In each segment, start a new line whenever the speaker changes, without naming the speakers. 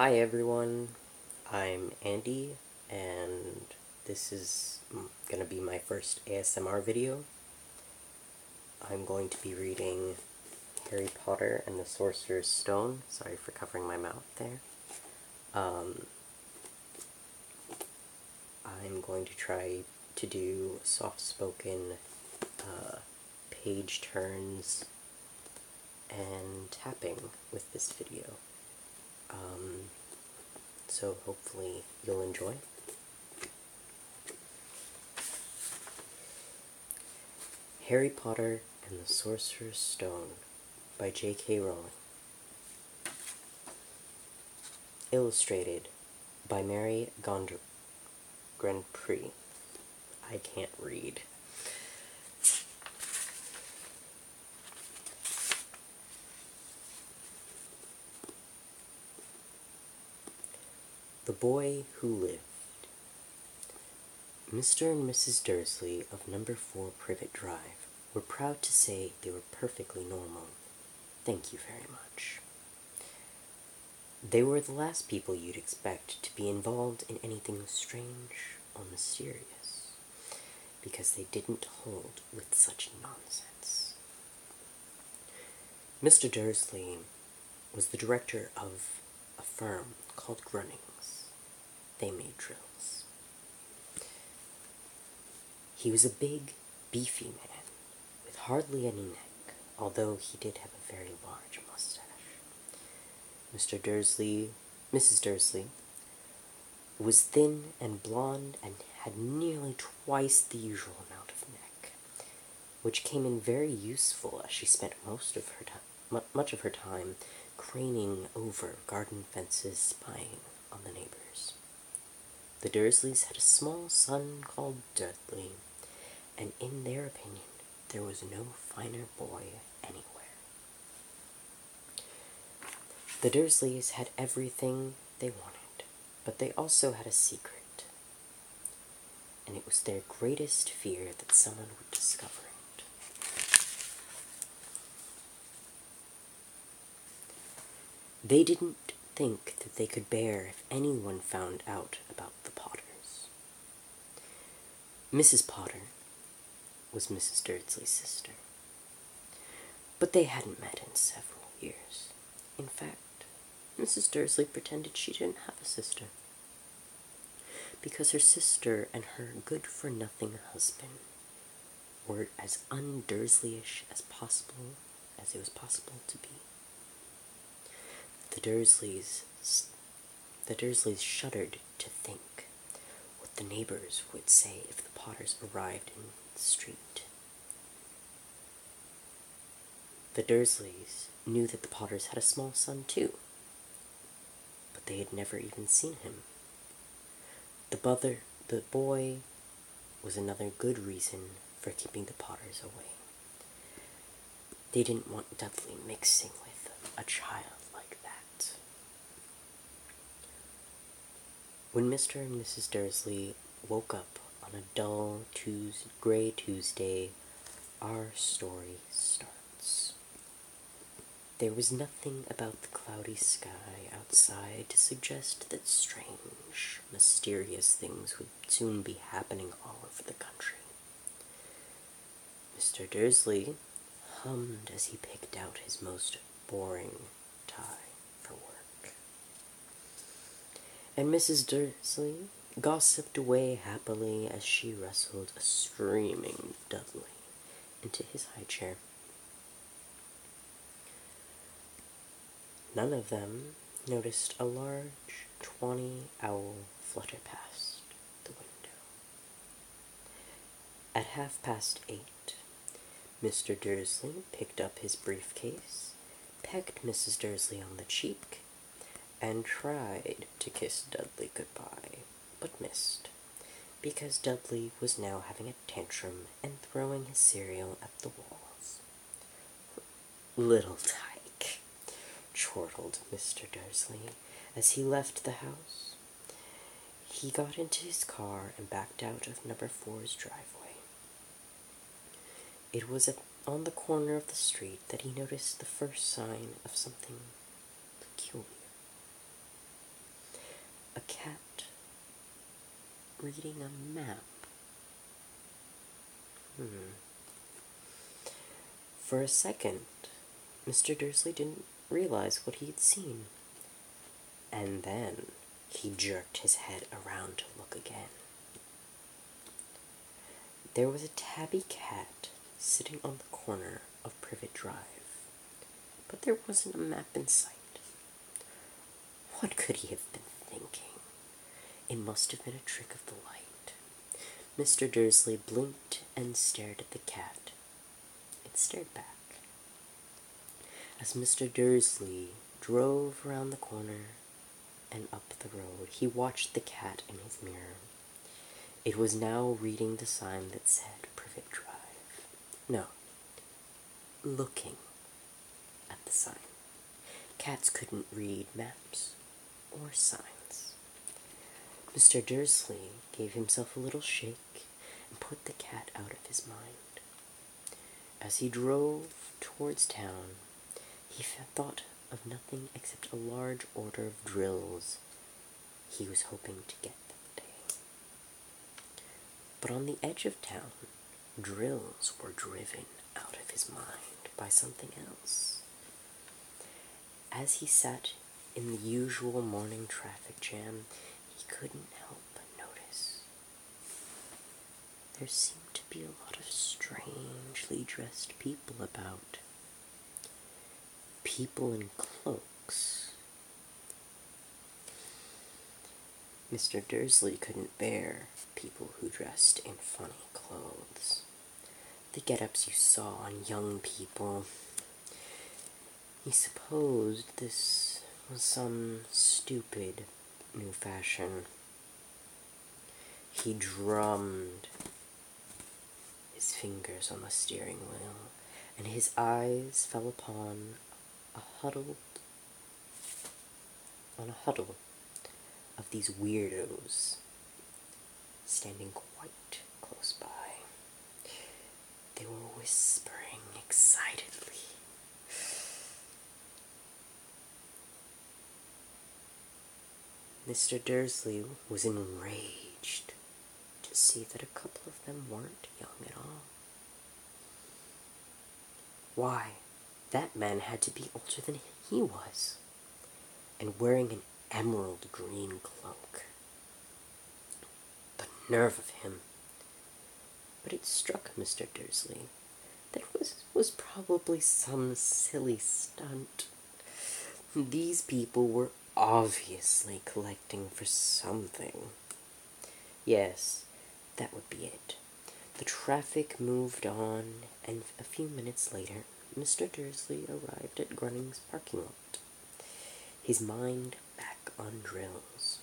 Hi everyone, I'm Andy, and this is going to be my first ASMR video. I'm going to be reading Harry Potter and the Sorcerer's Stone. Sorry for covering my mouth there. I'm going to try to do soft-spoken page turns and tapping with this video. So hopefully you'll enjoy. Harry Potter and the Sorcerer's Stone by J.K. Rowling. Illustrated by Mary Grand Prix. I can't read. The Boy Who Lived. Mr. and Mrs. Dursley of number 4 Privet Drive were proud to say they were perfectly normal. Thank you very much. They were the last people you'd expect to be involved in anything strange or mysterious, because they didn't hold with such nonsense. Mr. Dursley was the director of a firm called Grunnings. They made drills. He was a big, beefy man, with hardly any neck, although he did have a very large mustache. Mrs. Dursley, was thin and blonde and had nearly twice the usual amount of neck, which came in very useful as she spent much of her time craning over garden fences spying on the neighbors. The Dursleys had a small son called Dudley, and in their opinion, there was no finer boy anywhere. The Dursleys had everything they wanted, but they also had a secret, and it was their greatest fear that someone would discover it. They didn't think that they could bear if anyone found out about the Potters. Mrs. Potter was Mrs. Dursley's sister, but they hadn't met in several years. In fact, Mrs. Dursley pretended she didn't have a sister, because her sister and her good-for-nothing husband were as un-Dursleyish as it was possible to be. The Dursleys shuddered to think what the neighbors would say if the Potters arrived in the street. The Dursleys knew that the Potters had a small son too, but they had never even seen him. The boy was another good reason for keeping the Potters away. They didn't want Dudley mixing with a child like that. When Mr. and Mrs. Dursley woke up on a dull gray Tuesday, our story starts. There was nothing about the cloudy sky outside to suggest that strange, mysterious things would soon be happening all over the country. Mr. Dursley hummed as he picked out his most boring tie for work. And Mrs. Dursley gossiped away happily as she wrestled a screaming Dudley into his high chair. None of them noticed a large, tawny owl flutter past the window. At 8:30, Mr. Dursley picked up his briefcase, pecked Mrs. Dursley on the cheek, and tried to kiss Dudley goodbye, but missed, because Dudley was now having a tantrum and throwing his cereal at the walls. "Little tyke," chortled Mr. Dursley as he left the house. He got into his car and backed out of number 4's driveway. It was on the corner of the street that he noticed the first sign of something peculiar. reading a map. For a second, Mr. Dursley didn't realize what he had seen. And then he jerked his head around to look again. There was a tabby cat sitting on the corner of Privet Drive, but there wasn't a map in sight. What could he have been thinking? It must have been a trick of the light. Mr. Dursley blinked and stared at the cat. It stared back. As Mr. Dursley drove around the corner and up the road, he watched the cat in his mirror. It was now reading the sign that said Privet Drive. No, looking at the sign. Cats couldn't read maps or signs. Mr. Dursley gave himself a little shake and put the cat out of his mind. As he drove towards town, he thought of nothing except a large order of drills he was hoping to get that day. But on the edge of town, drills were driven out of his mind by something else. As he sat in the usual morning traffic jam, he couldn't help but notice. There seemed to be a lot of strangely dressed people about. People in cloaks. Mr. Dursley couldn't bear people who dressed in funny clothes. The get-ups you saw on young people. He supposed this was some stupid new fashion. He drummed his fingers on the steering wheel, and his eyes fell upon a huddle of these weirdos standing quite close by. They were whispering excitedly. Mr. Dursley was enraged to see that a couple of them weren't young at all. Why, that man had to be older than he was, and wearing an emerald green cloak. The nerve of him! But it struck Mr. Dursley that it was probably some silly stunt. These people were obviously collecting for something. Yes, that would be it. The traffic moved on, and a few minutes later, Mr. Dursley arrived at Grunning's parking lot, his mind back on drills.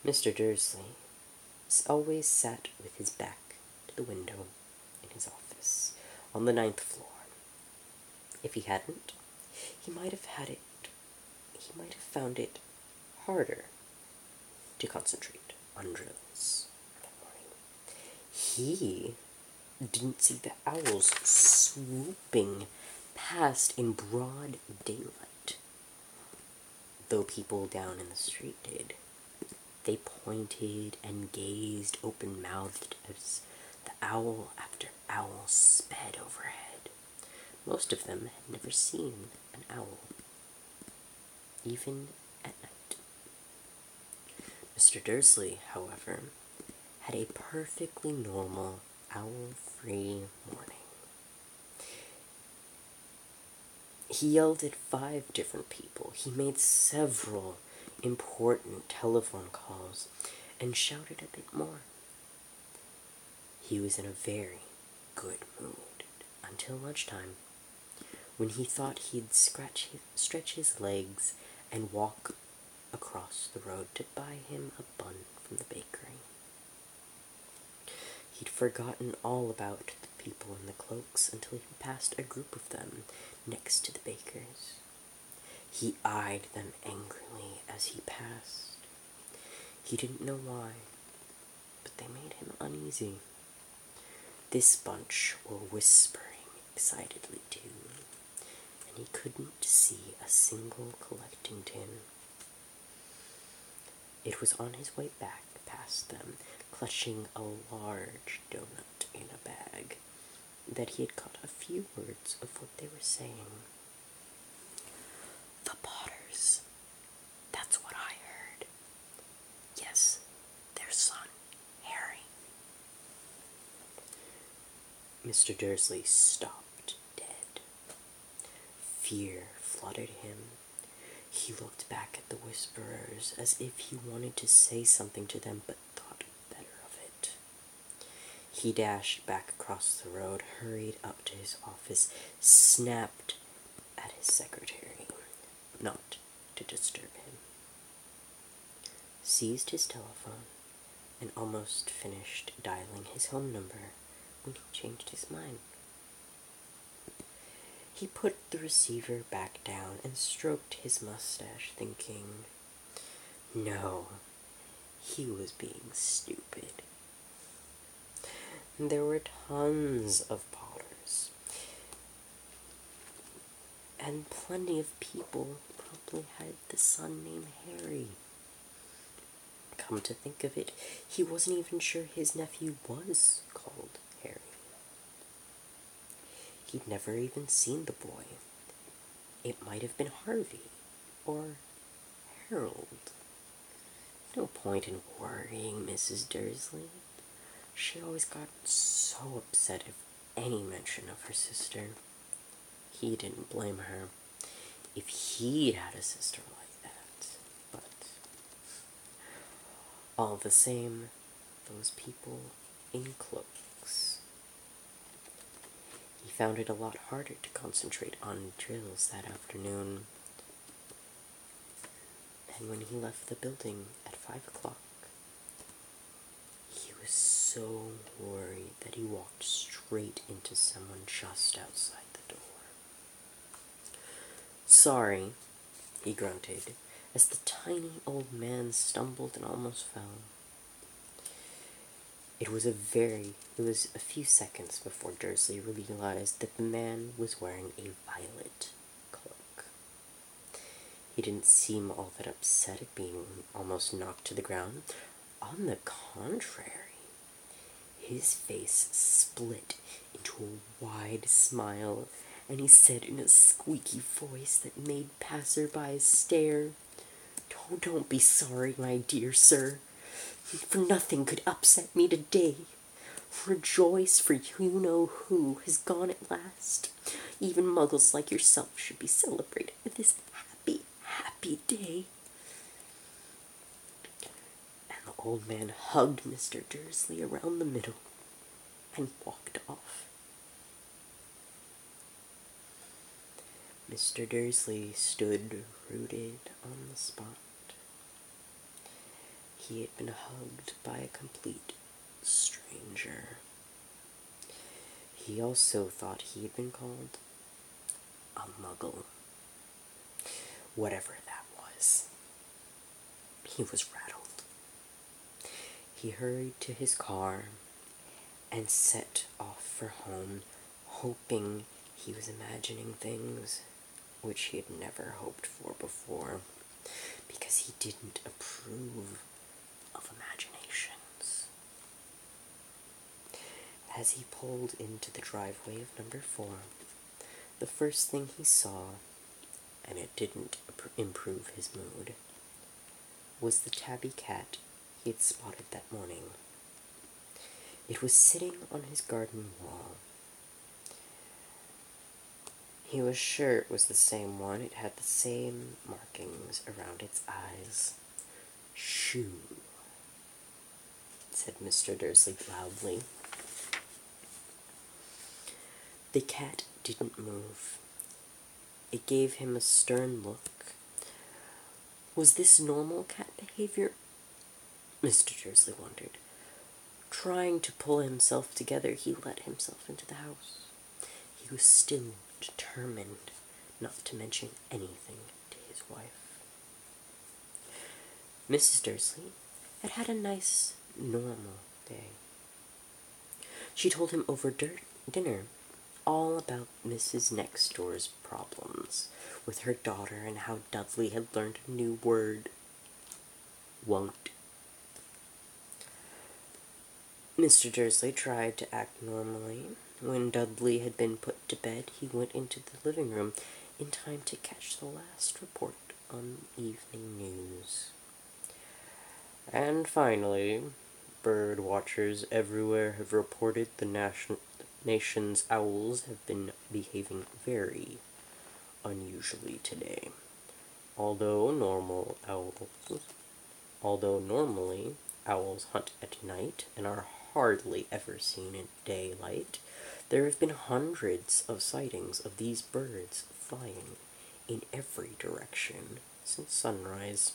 Mr. Dursley always sat with his back to the window in his office on the 9th floor. If he hadn't, he might have found it harder to concentrate on drills that morning. He didn't see the owls swooping past in broad daylight, though people down in the street did. They pointed and gazed open-mouthed as the owl after owl sped overhead. Most of them had never seen an owl, even at night. Mr. Dursley, however, had a perfectly normal, owl-free morning. He yelled at 5 different people. He made several important telephone calls and shouted a bit more. He was in a very good mood until lunchtime, when he thought he'd stretch his legs and walk across the road to buy him a bun from the bakery. He'd forgotten all about the people in the cloaks until he passed a group of them next to the baker's. He eyed them angrily as he passed. He didn't know why, but they made him uneasy. This bunch were whispering excitedly too, and he couldn't see a single collecting tin. It was on his way back past them, clutching a large donut in a bag, that he had caught a few words of what they were saying. "The Potters. That's what I heard. Yes, their son, Harry." Mr. Dursley stopped dead. Fear flooded him. He looked back at the whisperers as if he wanted to say something to them, but thought better of it. He dashed back across the road, hurried up to his office, snapped at his secretary, not to disturb him, seized his telephone, and almost finished dialing his home number when he changed his mind. He put the receiver back down and stroked his mustache, thinking, no, he was being stupid. There were tons of Potters, and plenty of people probably had the son named Harry. Come to think of it, he wasn't even sure his nephew was called Harry. He'd never even seen the boy. It might have been Harvey or Harold. No point in worrying Mrs. Dursley. She always got so upset if any mention of her sister. He didn't blame her if he'd had a sister like that, but all the same, those people in cloaks. He found it a lot harder to concentrate on drills that afternoon. And when he left the building at 5 o'clock, he was so worried that he walked straight into someone just outside the door. "Sorry," he grunted, as the tiny old man stumbled and almost fell. It was a few seconds before Dursley realized that the man was wearing a violet cloak. He didn't seem all that upset at being almost knocked to the ground. On the contrary, his face split into a wide smile, and he said in a squeaky voice that made passersby stare, Don't be sorry, my dear sir, for nothing could upset me today. Rejoice, for you know who has gone at last. Even muggles like yourself should be celebrated with this happy, happy day." And the old man hugged Mr. Dursley around the middle and walked off. Mr. Dursley stood rooted on the spot. He had been hugged by a complete stranger. He also thought he had been called a muggle. Whatever that was. He was rattled. He hurried to his car and set off for home, hoping he was imagining things which he had never hoped for before, because he didn't approve of imaginations. As he pulled into the driveway of number 4, the first thing he saw, and it didn't improve his mood, was the tabby cat he had spotted that morning. It was sitting on his garden wall. He was sure it was the same one. It had the same markings around its eyes. "Shoo," said Mr. Dursley loudly. The cat didn't move. It gave him a stern look. Was this normal cat behavior? Mr. Dursley wondered. Trying to pull himself together, he let himself into the house. He was still determined not to mention anything to his wife. Mrs. Dursley had had a nice, normal day. She told him over dinner all about Mrs. Next Door's problems with her daughter and how Dudley had learned a new word. won't. Mr. Dursley tried to act normally. When Dudley had been put to bed, he went into the living room in time to catch the last report on evening news. And finally, bird watchers everywhere have reported the nation's owls have been behaving very unusually today. Although normally owls hunt at night and are hardly ever seen in daylight, there have been hundreds of sightings of these birds flying in every direction since sunrise.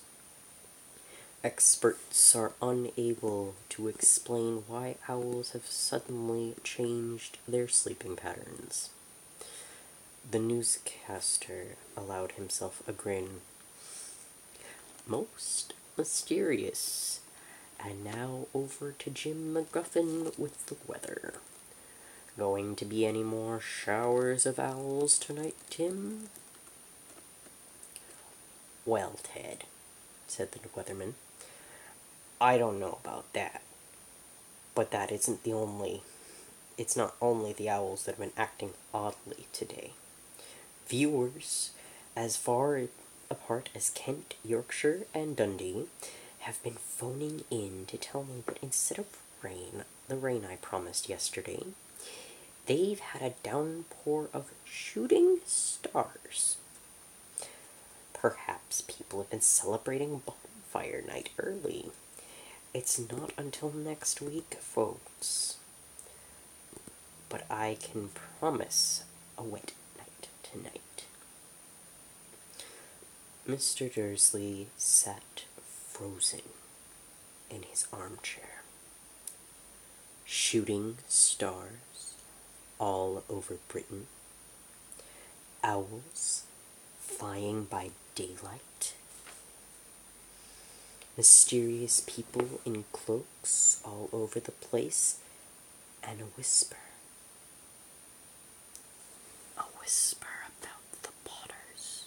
Experts are unable to explain why owls have suddenly changed their sleeping patterns. The newscaster allowed himself a grin. Most mysterious. And now over to Jim McGuffin with the weather. Going to be any more showers of owls tonight, Tim? Well, Ted, said the weatherman, I don't know about that. But that isn't it's not only the owls that have been acting oddly today. Viewers as far apart as Kent, Yorkshire, and Dundee have been phoning in to tell me that instead of the rain I promised yesterday, they've had a downpour of shooting stars. Perhaps people have been celebrating bonfire night early. It's not until next week, folks. But I can promise a wet night tonight. Mr. Dursley sat frozen in his armchair. Shooting stars all over Britain. Owls flying by daylight. Mysterious people in cloaks all over the place. And a whisper. A whisper about the Potters.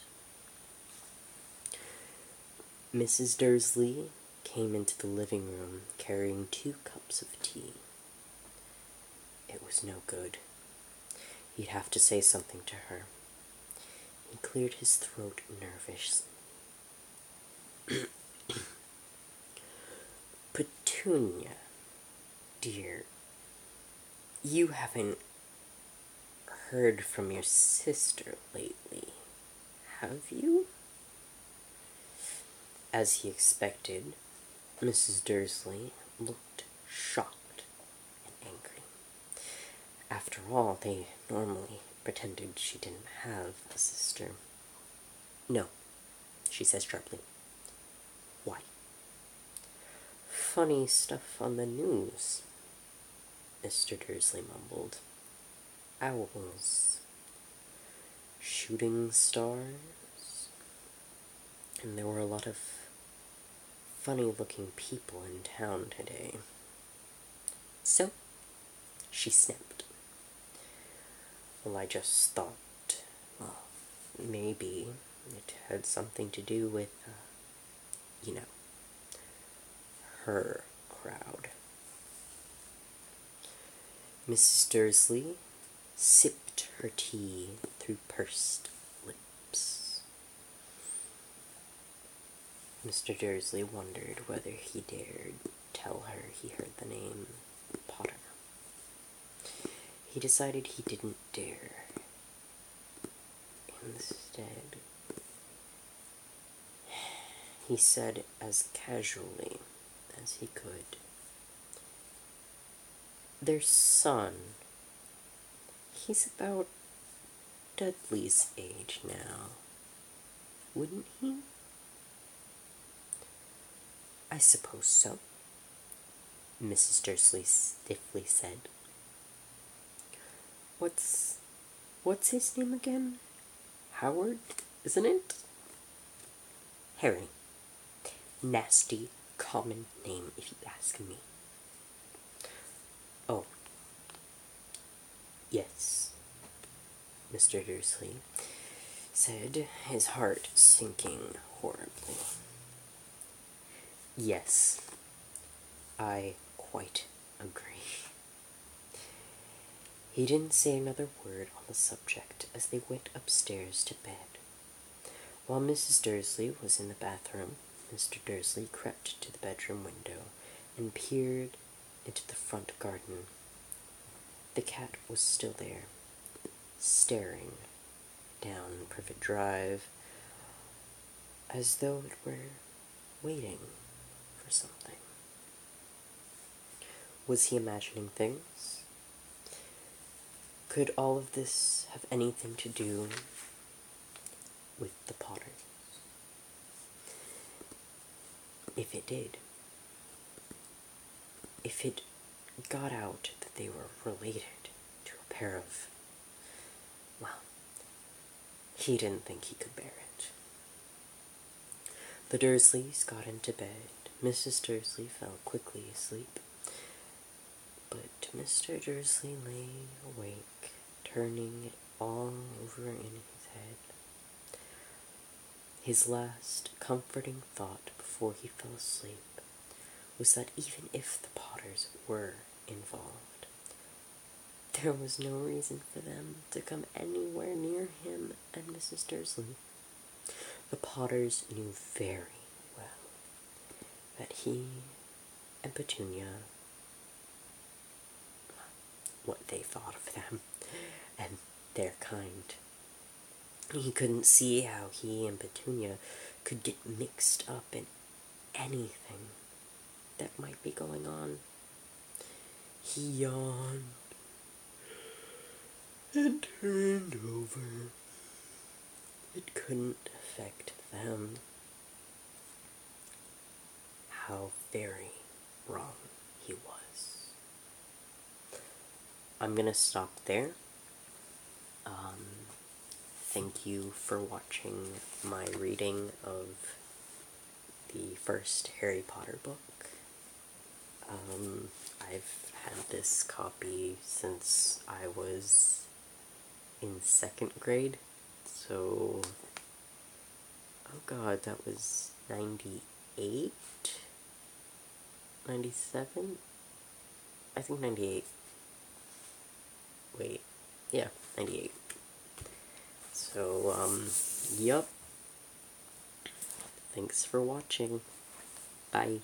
Mrs. Dursley came into the living room carrying 2 cups of tea. It was no good. He'd have to say something to her. He cleared his throat nervously. Petunia, dear, you haven't heard from your sister lately, have you? As he expected, Mrs. Dursley looked shocked and angry. After all, they normally pretended she didn't have a sister. No, she said sharply. Why? Funny stuff on the news, Mr. Dursley mumbled. Owls. Shooting stars. And there were a lot of funny-looking people in town today. So, she snapped. Well, I just thought, maybe it had something to do with, her crowd. Mrs. Dursley sipped her tea through pursed lips. Mr. Dursley wondered whether he dared tell her he heard the name Potter. He decided he didn't dare. Instead, he said as casually as he could, their son, he's about Dudley's age now, wouldn't he? I suppose so, Mrs. Dursley stiffly said. What's his name again? Howard, isn't it? Harry. Nasty, common name, if you ask me. Oh. Yes, Mr. Dursley said, his heart sinking horribly. Yes, I quite agree. He didn't say another word on the subject as they went upstairs to bed. While Mrs. Dursley was in the bathroom, Mr. Dursley crept to the bedroom window and peered into the front garden. The cat was still there, staring down Privet Drive as though it were waiting for something. Was he imagining things? Could all of this have anything to do with the Potters? If it did, if it got out that they were related to a pair of, well, he didn't think he could bear it. The Dursleys got into bed. Mrs. Dursley fell quickly asleep, but Mr. Dursley lay awake, turning it all over in his head. His last comforting thought before he fell asleep was that even if the Potters were involved, there was no reason for them to come anywhere near him and Mrs. Dursley. The Potters knew very well that he and Petunia, what they thought of them, and their kind. He couldn't see how he and Petunia could get mixed up in anything that might be going on. He yawned and turned over. It couldn't affect them. How very wrong he was. I'm gonna stop there. Thank you for watching my reading of the first Harry Potter book. I've had this copy since I was in 2nd grade, so, oh god, that was 98? 97? I think 98. Wait, yeah, 98. So, yup. Thanks for watching. Bye.